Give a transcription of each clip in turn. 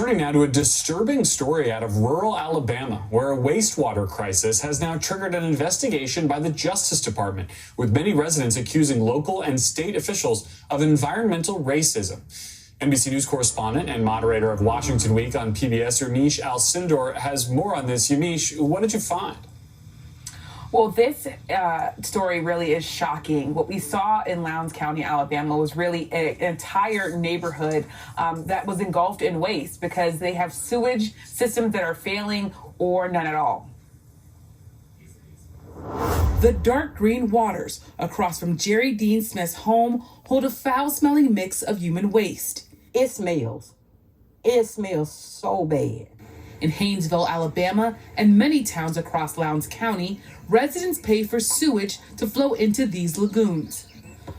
Turning now to a disturbing story out of rural Alabama, where a wastewater crisis has now triggered an investigation by the Justice Department, with many residents accusing local and state officials of environmental racism. NBC News correspondent and moderator of Washington Week on PBS, Yamiche Alcindor, has more on this. Yamiche, what did you find? Well, this story really is shocking. What we saw in Lowndes County, Alabama, was really an entire neighborhood that was engulfed in waste because they have sewage systems that are failing or none at all. The dark green waters across from Jerry Dean Smith's home hold a foul-smelling mix of human waste. It smells. It smells so bad. In Haynesville, Alabama, and many towns across Lowndes County, residents pay for sewage to flow into these lagoons.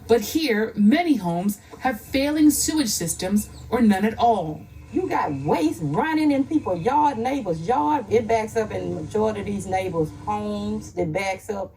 But here, many homes have failing sewage systems or none at all. You got waste running in people's yard, neighbors' yard. It backs up in the majority of these neighbors' homes. It backs up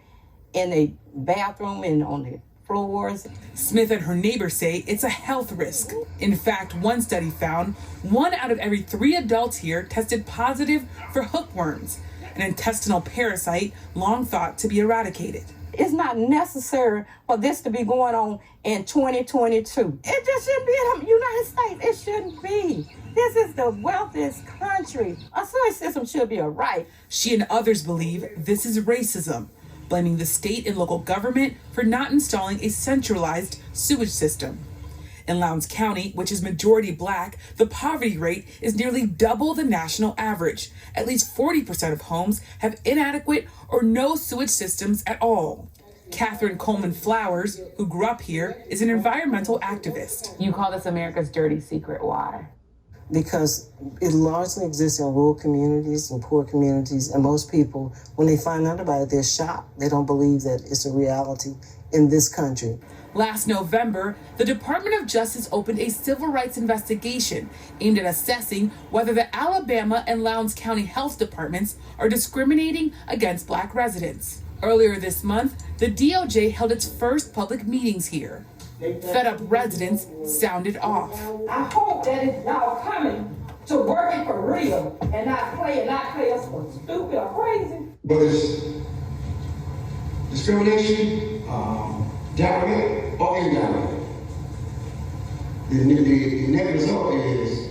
in the bathroom and on the floors. Smith and her neighbors say it's a health risk. In fact, one study found 1 out of every 3 adults here tested positive for hookworms, an intestinal parasite long thought to be eradicated. It's not necessary for this to be going on in 2022. It just shouldn't be in the United States. It shouldn't be. This is the wealthiest country. A sewage system should be a right. She and others believe this is racism, blaming the state and local government for not installing a centralized sewage system. In Lowndes County, which is majority Black, the poverty rate is nearly double the national average. At least 40% of homes have inadequate or no sewage systems at all. Catherine Coleman Flowers, who grew up here, is an environmental activist. You call this America's dirty secret. Why? Because it largely exists in rural communities and poor communities, and most people, when they find out about it, they're shocked. They don't believe that it's a reality in this country. Last November, the Department of Justice opened a civil rights investigation aimed at assessing whether the Alabama and Lowndes County health departments are discriminating against Black residents. Earlier this month, the DOJ held its first public meetings here. Fed-up residents sounded off. I hope that y'all coming to working for real and not pay us for stupid or crazy. But it's discrimination, direct or indirect. The net result is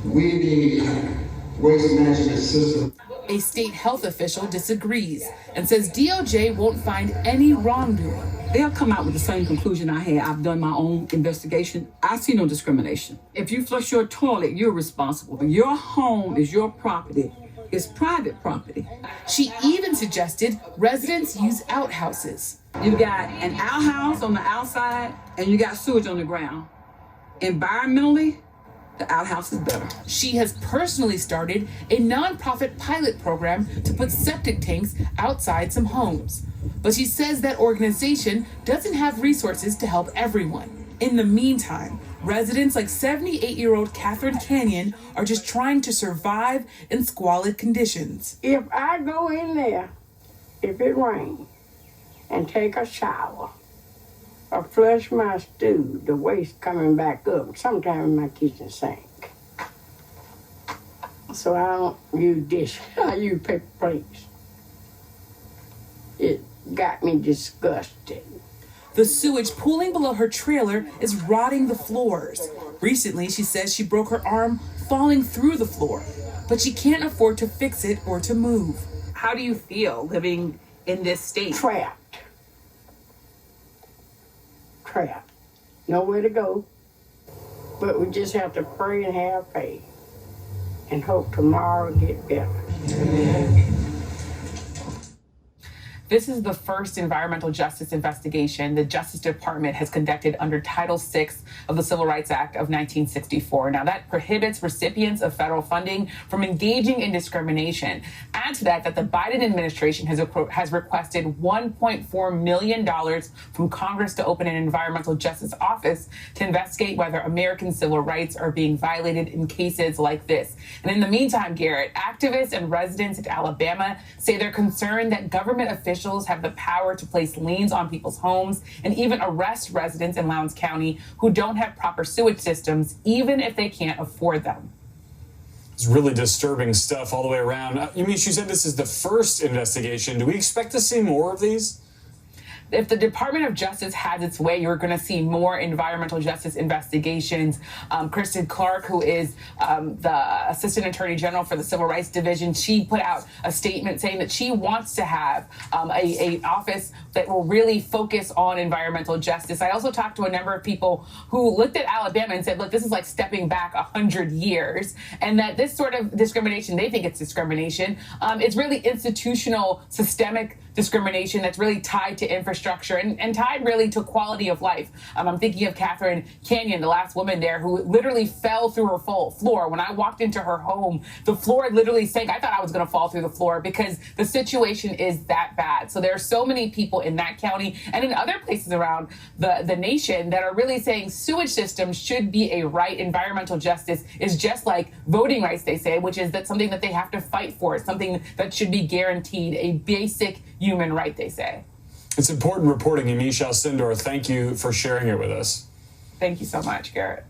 we need a waste management system. A state health official disagrees and says DOJ won't find any wrongdoing. They'll come out with the same conclusion I had. I've done my own investigation. I see no discrimination. If you flush your toilet, you're responsible. Your home is your property. It's private property. She even suggested residents use outhouses. You got an outhouse on the outside and you got sewage on the ground. Environmentally, the outhouse is better. She has personally started a nonprofit pilot program to put septic tanks outside some homes. But she says that organization doesn't have resources to help everyone. In the meantime, residents like 78-year-old Catherine Canyon are just trying to survive in squalid conditions. If I go in there, if it rains, and take a shower, or flush my stew, the waste coming back up, sometimes in my kitchen sink. So I don't use dish, I use paper plates. It got me disgusted. The sewage pooling below her trailer is rotting the floors. Recently, she says she broke her arm falling through the floor, but she can't afford to fix it or to move. How do you feel living in this state? Trapped. Nowhere to go. But we just have to pray and have faith and hope tomorrow will get better. Amen. This is the first environmental justice investigation the Justice Department has conducted under Title VI of the Civil Rights Act of 1964. Now, that prohibits recipients of federal funding from engaging in discrimination. Add to that the Biden administration has requested $1.4 million from Congress to open an environmental justice office to investigate whether American civil rights are being violated in cases like this. And in the meantime, Garrett, activists and residents in Alabama say they're concerned that government officials have the power to place liens on people's homes and even arrest residents in Lowndes County who don't have proper sewage systems, even if they can't afford them. It's really disturbing stuff all the way around. Yamiche, you said this is the first investigation. Do we expect to see more of these? If the Department of Justice has its way, you're going to see more environmental justice investigations. Kristen Clark, who is the Assistant Attorney General for the Civil Rights Division, she put out a statement saying that she wants to have a office that will really focus on environmental justice. I also talked to a number of people who looked at Alabama and said, look, this is like stepping back 100 years, and that this sort of discrimination, they think it's discrimination, it's really institutional, systemic discrimination that's really tied to infrastructure and tied really to quality of life. I'm thinking of Catherine Canyon, the last woman there, who literally fell through her floor. When I walked into her home, the floor literally sank. I thought I was going to fall through the floor because the situation is that bad. So there are so many people in that county and in other places around the nation that are really saying sewage systems should be a right. Environmental justice is just like voting rights, they say, which is that something that they have to fight for. It's something that should be guaranteed, a basic human right, they say. It's important reporting, Yamiche Alcindor. Thank you for sharing it with us. Thank you so much, Garrett.